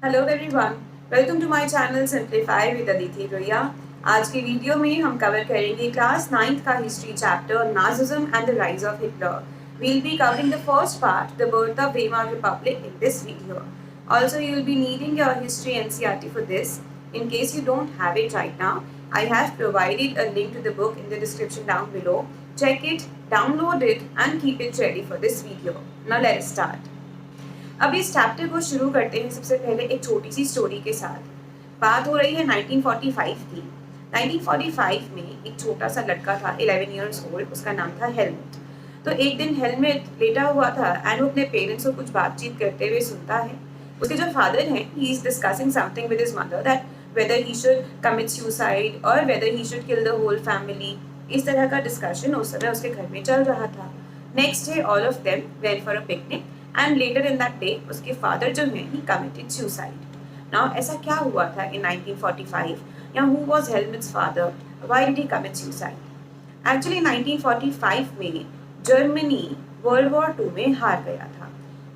Hello everyone, welcome to my channel simplify with Aditi Roya. आज की video में हम कवर करेंगे क्लास 9th का history chapter Nazism and the rise of Hitler. We'll be covering the first part, the birth of Weimar Republic, in this video. Also, you will be needing your history NCERT for this. In case you don't have it right now, I have provided a link to the book in the description down below. Check it, download it, and keep it ready for this video. Now let's start. अब इस chapter को शुरू करते हैं सबसे पहले एक छोटी सी स्टोरी के साथ। बात हो रही है 1945 की। 1945 में एक छोटा सा लड़का था 11 इयर्स ओल्ड, उसका नाम था हेलमेट। तो एक दिन हेलमेट लेटा हुआ था एंड वो अपने पेरेंट्स को कुछ बातचीत करते हुए सुनता है। उसके जो फादर हैं, he is discussing something with his mother that whether he should commit suicide और whether he should kill the whole family. इस तरह का डिस्कशन उस समय उसके घर में चल रहा था। Next day all of them went for a picnic and later in that day उसके फादर जो है ही कमिटेड सुसाइड। नाउ ऐसा क्या हुआ था इन 1945 या who was helmets father, why did he commit suicide? Actually 1945 में जर्मनी वर्ल्ड वॉर 2 में हार गया था।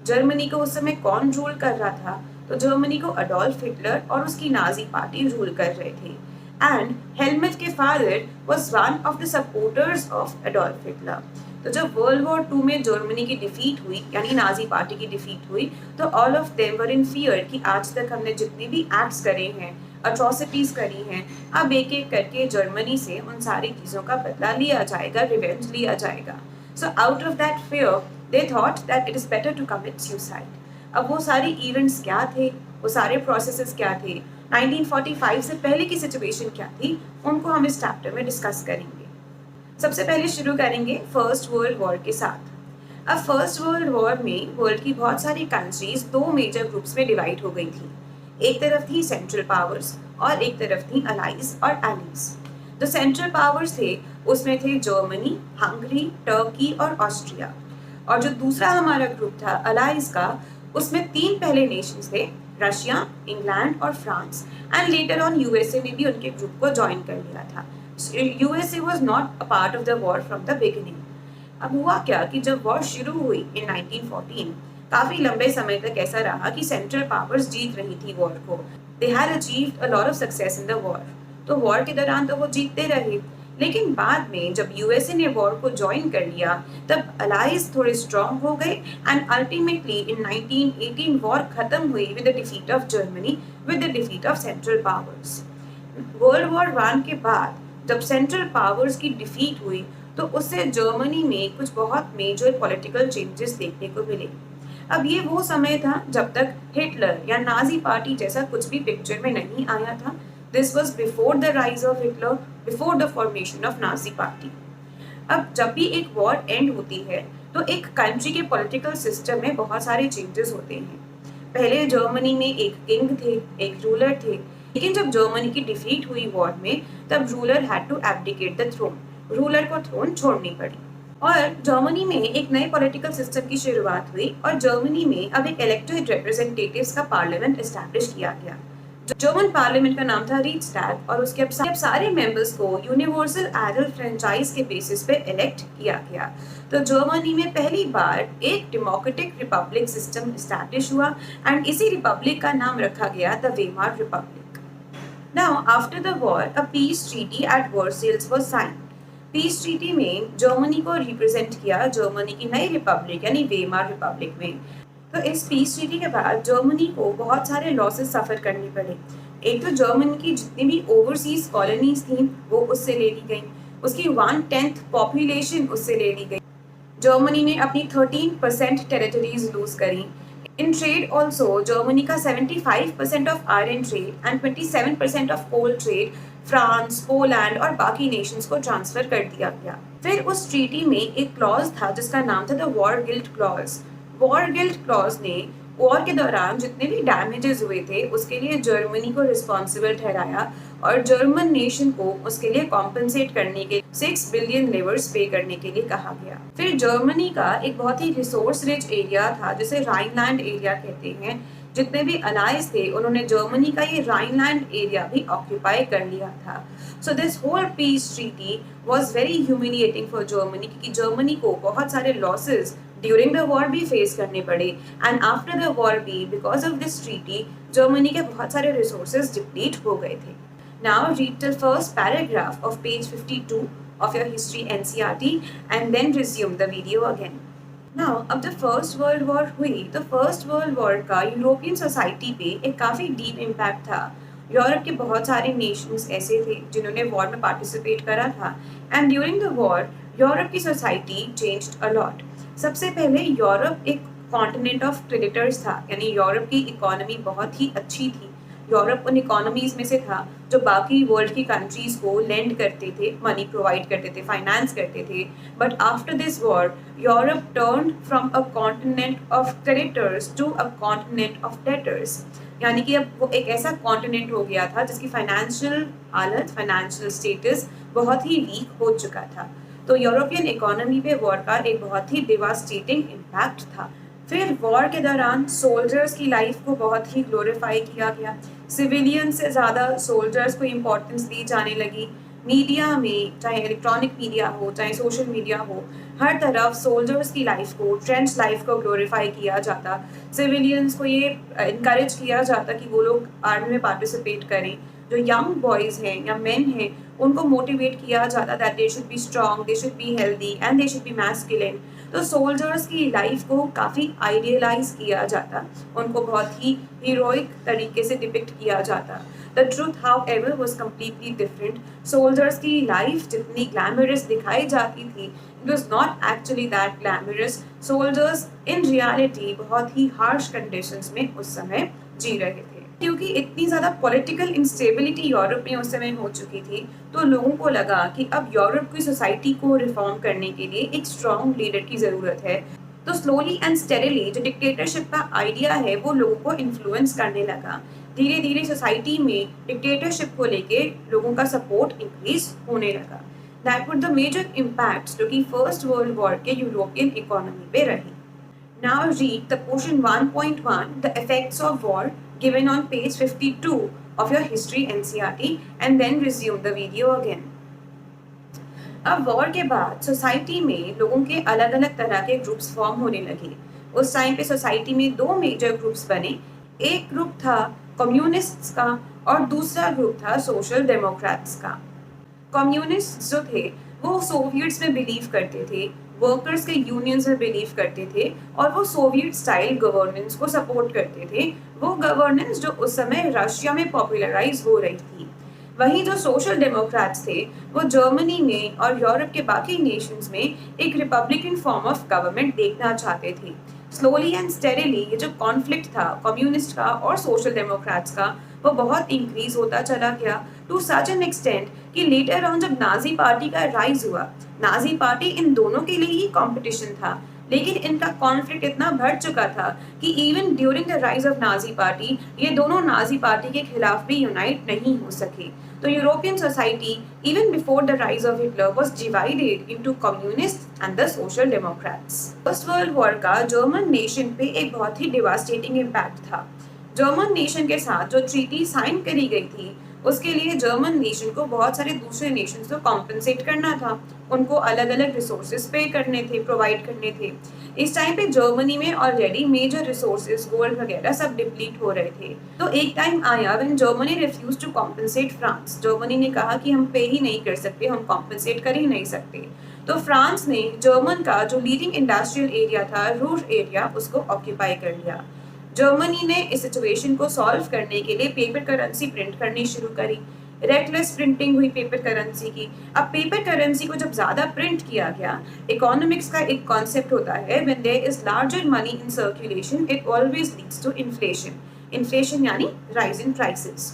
जर्मनी को उस समय कौन रूल कर रहा था? तो जर्मनी को अडोल्फ हिटलर और उसकी नाजी पार्टी रूल कर रहे थे एंड हेलमेट के father was one of the supporters of Adolf Hitler. तो जब वर्ल्ड वॉर 2 में जर्मनी की डिफीट हुई यानी नाजी पार्टी की डिफीट हुई, तो all of them were in fear कि आज तक हमने जितने भी एक्ट्स करे हैं, अट्रॉसिटीज करी हैं, अब एक एक करके जर्मनी से उन सारी चीज़ों का बदला लिया जाएगा, रिवेंज लिया जाएगा। So out of that fear they thought that it is better to commit suicide. अब वो सारे इवेंट्स क्या थे, वो सारे प्रोसेसेस क्या थे, 1945 से पहले की सिचुएशन क्या थी, उनको हम इस चैप्टर में डिस्कस करेंगे। सबसे पहले शुरू करेंगे फर्स्ट वर्ल्ड वॉर के साथ। अब फर्स्ट वर्ल्ड वॉर में वर्ल्ड की बहुत सारी कंट्रीज दो मेजर ग्रुप्स में डिवाइड हो गई थी। एक तरफ थी सेंट्रल पावर्स और एक तरफ थी अलाइज और एलीज। जो सेंट्रल पावर्स थे उसमें थे जर्मनी, हंगरी, टर्की और ऑस्ट्रिया। और जो दूसरा हमारा ग्रुप था अलाइज का, उसमें तीन पहले नेशंस थे, रशिया, इंग्लैंड और France. And later on USA ने भी उनके ग्रुप को ज्वाइन कर लिया था। USA was not a part of the war from the beginning. अब हुआ क्या कि जब वॉर शुरू हुई इन 1914, काफी लंबे समय तक ऐसा रहा कि सेंट्रल पावर्स जीत रही थी वॉर को। They had achieved a lot of success in the war. तो वॉर के दौरान तो वो जीतते रहे, लेकिन बाद में जब यूएसए ने वॉर को ज्वाइन कर लिया तब अलाइज थोड़े स्ट्रॉन्ग हो गए एंड अल्टीमेटली इन 1918 वॉर खत्म हुई with the defeat of Germany, with the defeat of central powers. World war 1 के बाद जब सेंट्रल पावर्स की डिफीट हुई तो उससे जर्मनी में कुछ बहुत मेजर पॉलिटिकल चेंजेस देखने को मिले। अब ये वो समय था जब तक हिटलर या नाजी पार्टी जैसा कुछ भी पिक्चर में नहीं आया था। This was before the rise of Hitler, before the formation of Nazi party. अब जब भी एक वॉर एंड होती है तो एक कंट्री के पॉलिटिकल सिस्टम में बहुत सारे चेंजेस होते हैं। पहले जर्मनी में एक किंग थे, एक रूलर थे, लेकिन जब जर्मनी की डिफीट हुई वॉर में तब ruler had to abdicate the throne, ruler को थ्रोन छोड़नी पड़ी। और जर्मनी में एक नए पॉलिटिकल सिस्टम की शुरुआत हुई और जर्मनी में अब एक इलेक्टेड रिप्रेजेंटेटिव्स का पार्लियामेंट एस्टैब्लिश किया गया। जर्मन पार्लियामेंट का नाम था रीचस्टैग और उसके अब सारे मेंबर्स को यूनिवर्सल एडल्ट फ्रेंचाइज के बेसिस पे इलेक्ट किया गया। तो जर्मनी में पहली बार एक डेमोक्रेटिक रिपब्लिक सिस्टम एस्टैब्लिश हुआ एंड इसी रिपब्लिक का नाम रखा गया the Weimar Republic. Now, after the war, a peace treaty at Versailles was signed. Peace treaty में जर्मनी को रिप्रेजेंट किया जर्मनी की नई रिपब्लिक यानी वेमार रिपब्लिक में। तो इस पीस ट्रीटी के बाद जर्मनी को बहुत सारे लॉसेस सफ़र करने पड़े। एक तो जर्मनी की जितनी भी ओवरसीज कॉलोनीज थी वो उससे ले ली गई, उसकी 1/10 पॉपुलेशन उससे ले ली गई। जर्मनी ने अपनी 13% टेरिटरीज लूज करी। In trade also, Germany का 75% of iron trade and 27% of coal trade France, Poland और बाकी नेशंस को ट्रांसफर कर दिया गया। फिर उस ट्रीटी में एक क्लॉज था जिसका नाम था the war guilt clause. War guilt clause ने वॉर के दौरान जितने भी डैमेजेस हुए थे उसके लिए जर्मनी को रिस्पॉन्सिबल ठहराया और जर्मन नेशन को उसके लिए कॉम्पनसेट करने के 6 बिलियन लेवर्स पे करने के लिए कहा गया। फिर जर्मनी का एक बहुत ही रिसोर्स रिच एरिया था जिसे राइनलैंड एरिया कहते हैं। जितने भी अलाइज थे उन्होंने जर्मनी का ये राइनलैंड एरिया भी ऑक्यूपाई कर लिया था। So this whole peace treaty was very humiliating for Germany क्योंकि जर्मनी को बहुत सारे लॉसेस ड्यूरिंग द वॉर भी फेस करने पड़े, एंड आफ्टर द वॉर भी because of this treaty Germany के बहुत सारे रिसोर्सेज डिप्लीट हो गए थे. Now read the first paragraph of page 52 of your history NCERT and then resume the video again. Now, अब द फर्स्ट वर्ल्ड वॉर हुई तो फर्स्ट वर्ल्ड वॉर का यूरोपियन सोसाइटी पे एक काफ़ी डीप इम्पैक्ट था. यूरोप के बहुत सारे नेशंस ऐसे थे जिन्होंने वॉर में पार्टिसिपेट करा था, and during the war Europe की सोसाइटी चेंज्ड अ लॉट. सबसे पहले यूरोप एक कॉन्टिनेंट ऑफ क्रेडिटर्स था, यानी यूरोप की इकोनॉमी बहुत ही अच्छी थी. यूरोप उन इकोनॉमीज में से था जो बाकी वर्ल्ड की कंट्रीज को लेंड करते थे, मनी प्रोवाइड करते थे, फाइनेंस करते थे. But after this war Europe turn from a continent of creditors to a continent of debtors. यानी कि अब वो एक ऐसा कॉन्टिनेंट हो गया था जिसकी फाइनेंशियल हालत, फाइनेंशियल स्टेटस बहुत ही वीक हो चुका था. तो यूरोपियन इकोनॉमी पे वॉर का एक बहुत ही डिवास्टेटिंग इम्पैक्ट था. फिर वॉर के दौरान सोल्जर्स की लाइफ को बहुत ही ग्लोरीफाई किया गया. सिविलियन से ज़्यादा सोल्जर्स को इम्पोर्टेंस दी जाने लगी. मीडिया में, चाहे इलेक्ट्रॉनिक मीडिया हो, चाहे सोशल मीडिया हो, हर तरफ सोल्जर्स की लाइफ को, ट्रेंच लाइफ को ग्लोरीफाई किया जाता. सिविलियंस को ये इनकरेज किया जाता कि वो लोग आर्मी में पार्टिसिपेट करें. जो यंग बॉयज़ हैं या मेन हैं उनको मोटिवेट किया जाता that they should be strong, they should be healthy and they should be masculine. तो सोल्जर्स की लाइफ को काफ़ी आइडियलाइज किया जाता, उनको बहुत ही हीरोइक तरीके से डिपिक्ट किया जाता. The truth how ever was completely different. Soldiers की लाइफ जितनी ग्लैमरस दिखाई जाती थी, it was not actually that glamorous. Soldiers in reality बहुत ही हार्श कंडीशंस में उस समय जी रहे थे. क्योंकि इतनी ज़्यादा पॉलिटिकल इंस्टेबिलिटी यूरोप में उस समय हो चुकी थी, तो लोगों को लगा कि अब यूरोप की सोसाइटी को रिफॉर्म करने के लिए एक स्ट्रॉन्ग लीडर की ज़रूरत है. तो स्लोली एंड स्टेडीली जो डिक्टेटरशिप का आइडिया है वो लोगों को इन्फ्लुएंस करने लगा. धीरे धीरे सोसाइटी में डिक्टेटरशिप को लेके लोगों का सपोर्ट इंक्रीज होने लगा. That were the major impacts जो कि फर्स्ट वर्ल्ड वॉर के यूरोपियन इकोनॉमी पे रही. Now read the portion 1.1, the effects of war, given on page 52 of your history NCERT and then resume the video again. अब war के बाद society में लोगों के अलग अलग तरह के ग्रुप्स फॉर्म होने लगे. उस टाइम पे सोसाइटी में दो मेजर ग्रुप्स बने. एक ग्रुप था कम्युनिस्ट्स का और दूसरा ग्रुप था सोशल डेमोक्रेट्स का. कम्युनिस्ट जो थे वो सोवियट्स में बिलीव करते थे, वर्कर्स के यूनियंस में बिलीव करते थे और वो सोवियत स्टाइल गवर्नेंस को सपोर्ट करते थे, वो गवर्नेंस जो उस समय रशिया में पॉपुलराइज हो रही थी. वहीं जो सोशल डेमोक्रेट्स थे वो जर्मनी में और यूरोप के बाकी नेशंस में एक रिपब्लिकन फॉर्म ऑफ गवर्नमेंट देखना चाहते थे. स्लोली एंड स्टेडीली ये जो कॉन्फ्लिक्ट था कम्युनिस्ट का और सोशल डेमोक्रेट्स का वो बहुत इंक्रीज होता चला गया टू सच एन एक्सटेंट कि लेटर ऑन जब नाजी पार्टी का राइज हुआ, नाजी पार्टी इन दोनों के लिए ही कंपटीशन था, लेकिन इनका कॉन्फ्लिक्ट इतना बढ़ चुका था कि even during the rise of Nazi party ये दोनों नाजी पार्टी के खिलाफ भी यूनाइट नहीं हो सके. तो European society even before the rise of Hitler was divided into communist and the social Democrats. First world war का जर्मन नेशन पे एक बहुत ही डिवास्टेटिंग इम्पैक्ट था. जर्मन नेशन के साथ जो ट्रीटी साइन करी गई थी उसके लिए जर्मन नेशन को बहुत सारे दूसरे नेशंस को कॉम्पनसेट करना था, उनको अलग अलग रिसोर्सेज पे करने थे, प्रोवाइड करने थे. इस टाइम पे जर्मनी में ऑलरेडी मेजर रिसोर्सेज गोल्ड वगैरह सब डिप्लीट हो रहे थे. तो एक टाइम आया when Germany refuse to compensate France. Germany ने कहा कि हम पे ही नहीं कर सकते, हम कॉम्पनसेट कर ही नहीं सकते. तो फ्रांस ने जर्मन का जो लीडिंग इंडस्ट्रियल एरिया था, रूर एरिया, उसको ऑक्यूपाई कर लिया. जर्मनी ने इस सिचुएशन को सॉल्व करने के लिए पेपर करेंसी प्रिंट करनी शुरू करी. रेकलेस प्रिंटिंग हुई पेपर करेंसी की. अब पेपर करेंसी को जब ज़्यादा प्रिंट किया गया, इकोनॉमिक्स का एक कॉन्सेप्ट होता है when there is larger money in circulation it always leads to inflation. Inflation यानी राइज इन प्राइसेस.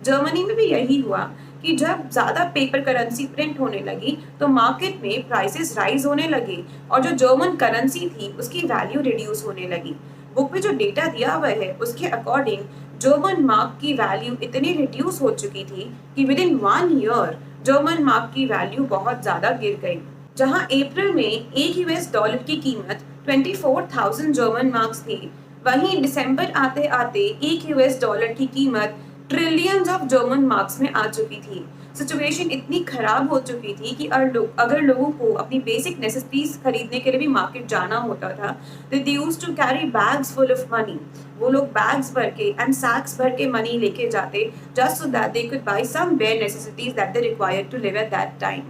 जर्मनी में भी यही हुआ कि जब ज़्यादा पेपर करेंसी प्रिंट होने लगी तो मार्केट में प्राइसेस राइज होने लगे और जो जर्मन करेंसी थी उसकी वैल्यू रिड्यूस होने लगी. बुक पे जो डेटा दिया हुआ है उसके अकॉर्डिंग जर्मन मार्क की वैल्यू इतनी रिड्यूस हो चुकी थी कि with in 1 year German mark की वैल्यू बहुत ज़्यादा गिर गई. जहां अप्रैल में एक यूएस डॉलर की कीमत 24,000 जर्मन मार्क्स थी, वहीं दिसंबर आते आते एक यूएस डॉलर की कीमत ट्रिलियंस ऑफ जर्मन मार्क्स में आ चुकी थी. सिचुएशन इतनी खराब हो चुकी थी कि अगर लोगों को अपनी बेसिक नेसेसिटीज खरीदने के लिए भी मार्केट जाना होता था, they used to carry bags full of money. वो लोग बैग्स भर के एंड सैक्स भर के मनी लेके जाते just so that they could buy some bare necessities that they required to live at that time.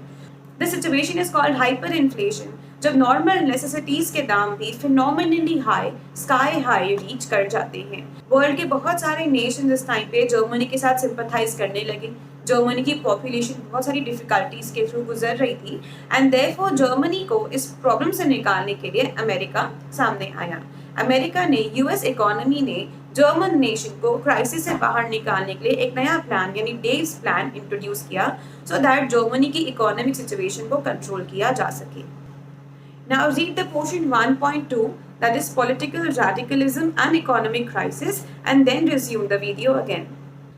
This situation is called hyper inflation, जब normal necessities के दाम भी phenomenally high, sky high reach कर जाते हैं। World के बहुत सारे नेशन इस टाइम पे जर्मनी के साथ सिंपथाइज करने लगे। जर्मनी की पॉपुलेशन बहुत सारी डिफिकल्टीज के थ्रू गुजर रही थी एंड देयरफॉर जर्मनी को इस प्रॉब्लम से निकालने के लिए अमेरिका सामने आया। अमेरिका ने, यूएस इकोनॉमी ने जर्मन नेशन को क्राइसिस से बाहर निकालने के लिए एक नया प्लान यानी डेव्स प्लान इंट्रोड्यूस किया सो दैट जर्मनी की इकोनॉमिक सिचुएशन को कंट्रोल किया जा सके। Now read the portion 1.2, that is political radicalism and economic crisis, and then resume the video again.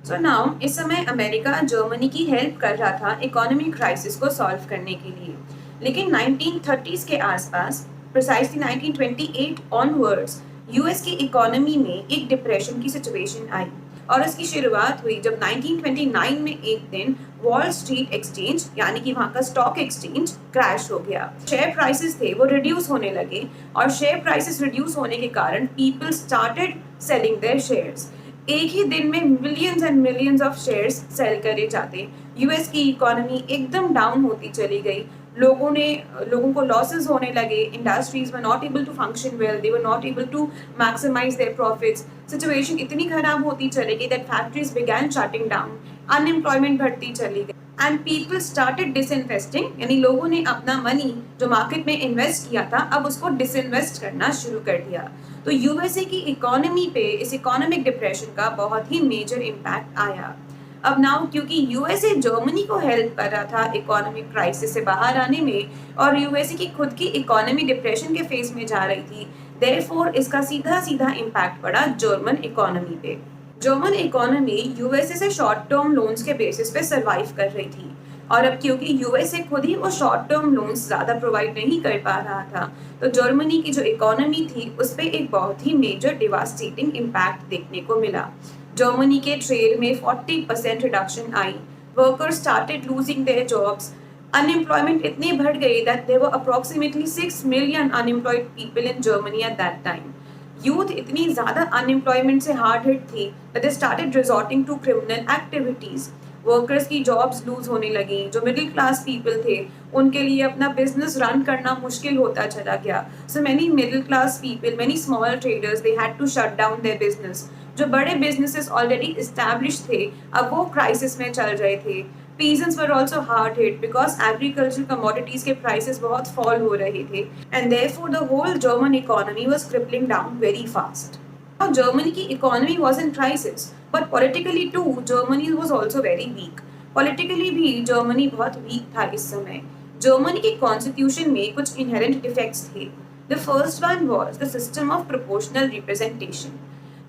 So now इस समय अमेरिका जर्मनी की हेल्प कर रहा था इकोनॉमिक क्राइसिस को सॉल्व करने के लिए, लेकिन 1930s के आसपास, प्रिसाइसली 1928 ऑनवर्ड्स, यूएस की इकोनॉमी में एक डिप्रेशन की सिचुएशन आई और इसकी शुरुआत हुई जब 1929 में एक दिन वॉल स्ट्रीट एक्सचेंज यानी कि वहाँ का स्टॉक एक्सचेंज क्रैश हो गया। शेयर प्राइसेस थे वो रिड्यूस होने लगे और शेयर प्राइसेस रिड्यूस होने के कारण people started selling their shares. एक ही दिन में millions and millions of shares sell करे जाते। यूएस की इकोनॉमी एकदम डाउन होती चली गई। लोगों को लॉसेस होने लगे। Industries were not able to function well, they were not able to maximise their profits. Situation इतनी खराब होती चली गई that factories began shutting down, unemployment बढ़ती चली गई एंड पीपल स्टार्टेड डिसइन्वेस्टिंग, यानी लोगों ने अपना मनी जो मार्केट में इन्वेस्ट किया था अब उसको डिसइन्वेस्ट करना शुरू कर दिया। तो यूएसए की इकोनॉमी पे इस इकोनॉमिक डिप्रेशन का बहुत ही मेजर इम्पैक्ट आया। अब नाउ क्योंकि यूएसए जर्मनी को हेल्प कर रहा था इकोनॉमिक क्राइसिस से बाहर आने में और यूएसए की खुद की इकोनॉमी डिप्रेशन के फेज में जा रही थी, देयरफॉर इसका सीधा सीधा इम्पैक्ट पड़ा जर्मन इकोनॉमी पे। जर्मन इकोनॉमी यूएसए से शॉर्ट टर्म लोन्स के बेसिस पे सरवाइव कर रही थी और अब क्योंकि यूएसए खुद ही वो शॉर्ट टर्म लोन्स ज़्यादा प्रोवाइड नहीं कर पा रहा था, तो जर्मनी की जो इकोनॉमी थी उस पर एक बहुत ही मेजर डिवास्टेटिंग इम्पैक्ट देखने को मिला। जर्मनी के ट्रेड में 40% रिडक्शन आई, workers started losing their jobs, unemployment इतनी बढ़ गई that there were approximately 6 million unemployed people in Germany at that time. Youth इतनी ज़्यादा अनएम्प्लॉयमेंट से हार्ड हिट थी that they started resorting to criminal activities. Workers की jobs lose होने लगी। जो मिडिल क्लास पीपल थे उनके लिए अपना बिजनेस रन करना मुश्किल होता चला गया। So many middle class people, many small traders, they had to shut down their business. जो बड़े बिजनेसेस ऑलरेडी इस्टेब्लिश थे अब वो क्राइसिस में चल रहे थे। Peasants were also hard hit because agricultural commodities के prices बहुत fall हो रहे थे and therefore the whole German economy was crippling down very fast. Now Germany की economy was in crisis, but politically too Germany was also very weak. Politically भी Germany बहुत weak था इस समय। Germany की constitution में कुछ inherent defects थे। The first one was the system of proportional representation.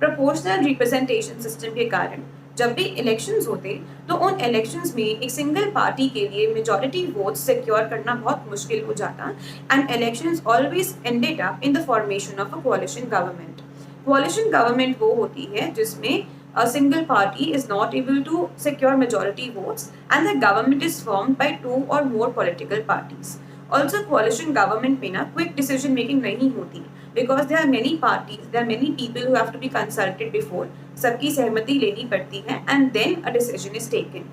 Proportional representation system के कारण जब भी इलेक्शंस होते तो उन इलेक्शंस में एक सिंगल पार्टी के लिए मेजॉरिटी वोट्स सिक्योर करना बहुत मुश्किल हो जाता and elections always ended up in the formation of a कोalition government. कोalition government वो होती है जिसमें a single party is not able to secure majority votes and the government is formed by two or more political parties. Also coalition government में ना quick decision making नहीं होती because there are many parties, there are many people who have to be consulted before, सबकी सहमति लेनी पड़ती है and then a decision is taken.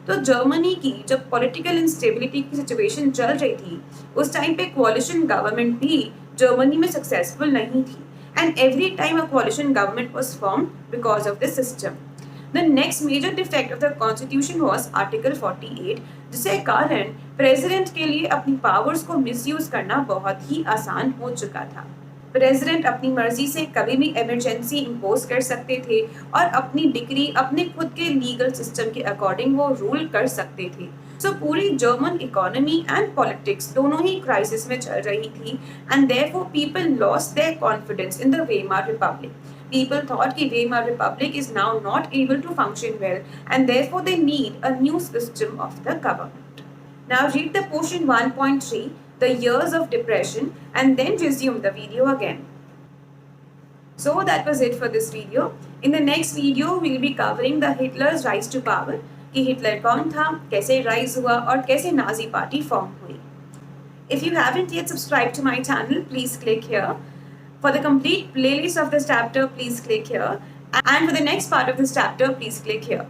तो जर्मनी की जब पॉलिटिकल इंस्टेबिलिटी की सिचुएशन चल रही थी उस टाइम पे कोalition गवर्नमेंट भी जर्मनी में सक्सेसफुल नहीं थी and every time a coalition government was formed because of this system. The next major defect of the constitution was Article 48, जिसके कारण प्रेसिडेंट के लिए अपनी पावर्स को मिसयूज करना बहुत ही आसान हो चुका था। प्रेसिडेंट अपनी मर्जी से कभी भी इमरजेंसी इम्पोज कर सकते थे और अपनी डिग्री अपने खुद के लीगल सिस्टम के अकॉर्डिंग वो रूल कर सकते थे। सो पूरी जर्मन इकोनॉमी एंड पॉलिटिक्स दोनों ही क्राइसिस में चल रही थी and therefore people lost their confidence in the Weimar Republic. People thought कि Weimar Republic is now not able to function well and therefore they need a new system of the government. Now read the portion 1.3, the years of depression, and then resume the video again. So that was it for this video. In the next video, we will be covering the Hitler's rise to power. कि Hitler कौन था, कैसे rise हुआ और कैसे Nazi party form हुई। If you haven't yet subscribed to my channel, please click here. For the complete playlist of this chapter, please click here. And for the next part of this chapter, please click here.